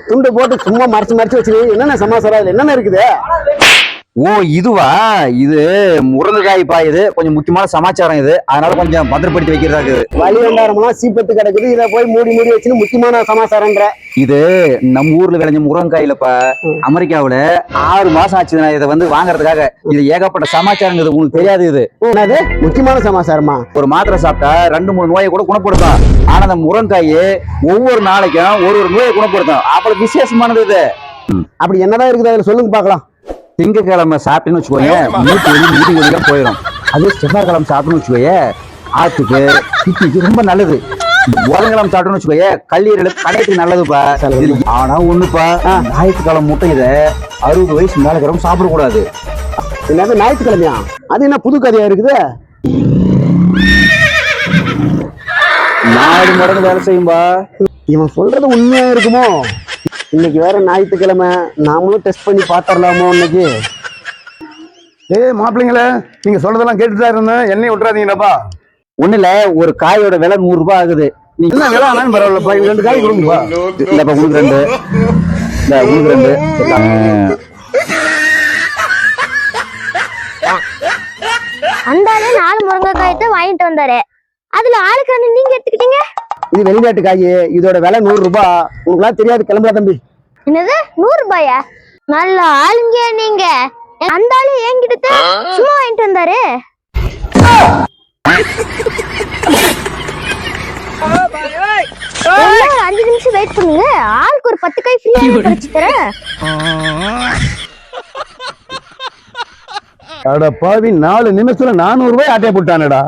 துண்டு போட்டு சும்மா மறைச்சு மறைச்சு வச்சு என்னென்ன சமாசாரம் அதுல என்னென்ன இருக்குது? ஓ இதுவா? இது முருங்கைக்காய்ப்பா. இது கொஞ்சம் முக்கியமான சமாச்சாரம். இது அதனால கொஞ்சம் பத்திரப்படுத்தி வைக்கிறதா இருக்குது. வழி வண்டாரமெல்லாம் சீப்பத்து கிடக்குது, இதை போய் மூடி மூடி வச்சுன்னு முக்கியமான சமாசாரம்ன்ற. இது நம்ம ஊர்ல விளைஞ்ச முருங்கைக்காயிலப்பா. அமெரிக்காவுல 6 மாசம் ஆச்சு நான் இதை வாங்குறதுக்காக. இது ஏகப்பட்ட சமாச்சாரம். உங்களுக்கு தெரியாது? இது என்னது முக்கியமான சமாசாரமா? ஒரு மாத்திரை சாப்பிட்டா 2-3 நோயை கூட குணப்படுத்தும். ஆனா அந்த முருங்கைக்காய் ஒவ்வொரு நாளைக்கும் ஒரு நோயை குணப்படுத்தும். அவ்வளவு விசேஷமானது இது. அப்படி என்னதான் இருக்குது அதுல சொல்லுங்க பாக்கலாம். திங்கக்கிழமை சாப்பிட்டுன்னு வச்சுக்கோங்க, வீட்டுக்கு போயிடும். அது செவ்வாய்க்கிழமை சாப்பிட்டுன்னு வச்சுக்கோய, ஆத்துக்கு கிட்னிக்கு ரொம்ப நல்லது. புதன்கிழமை சாப்பிட்டுன்னு வச்சுக்கோய, கல்லீரலுக்கு கடைக்கு நல்லதுப்பா. ஆனா ஒண்ணுப்பா, ஞாயிற்றுக்கிழமை முட்டை இதை 60 வயசு மேல இருக்கிறவங்க சாப்பிடக்கூடாது. என்னது ஞாயிற்றுக்கிழமையா? அது என்ன புது கதையா இருக்குது? 4 மடங்கு வேலை செய்யும்பா. இவன் சொல்றது உண்மையா இருக்குமோ? இன்னைக்கு வேற ஞாயிற்றுக்கிழமை, நாமளும் டெஸ்ட் பண்ணி பாத்திரலாமோ இன்னைக்கு? மாப்பிள்ளைங்களே, நீங்க சொல்றதெல்லாம் கேட்டுதான் இருந்தேன். என்னையும் விட்டுறாதீங்கப்பா. ஒண்ணுல ஒரு காயோட விலை 100 ரூபாய் ஆகுது. நீங்க என்ன விலை ஆனாலும் பரவாயில்லப்பா, 2 காய் கொடுங்கப்பா. இல்லப்பா, உங்களுக்கு 2. இந்த உங்களுக்கு 2. அந்த 4 முருங்கைக்காயத்தை வாங்கிட்டு வந்தாரு. அதுல ஆளுக்கு 2 நீங்க எடுத்துக்கிட்டீங்க. இது வெளிநாட்டு காய், இதோட விலை 100 ரூபாய். உங்களுக்குலாம் தெரியாது, கிளம்புறா தம்பி. என்னது 100 ரூபாயா? நல்ல ஆளுங்க நீங்க. அந்த ஆளு என்கிட்ட சும்மா வாங்கிட்டு வந்தாரு. ஒரு 5 நிமிஷம் வெயிட் பண்ணுங்க, ஆளுக்கு ஒரு 10 காய் ஃப்ரீயா கிடைச்சு தரேன். அட பாவி, 4 நிமிஷத்துல 400 ரூபாய் ஆட்டையை போட்டானடா.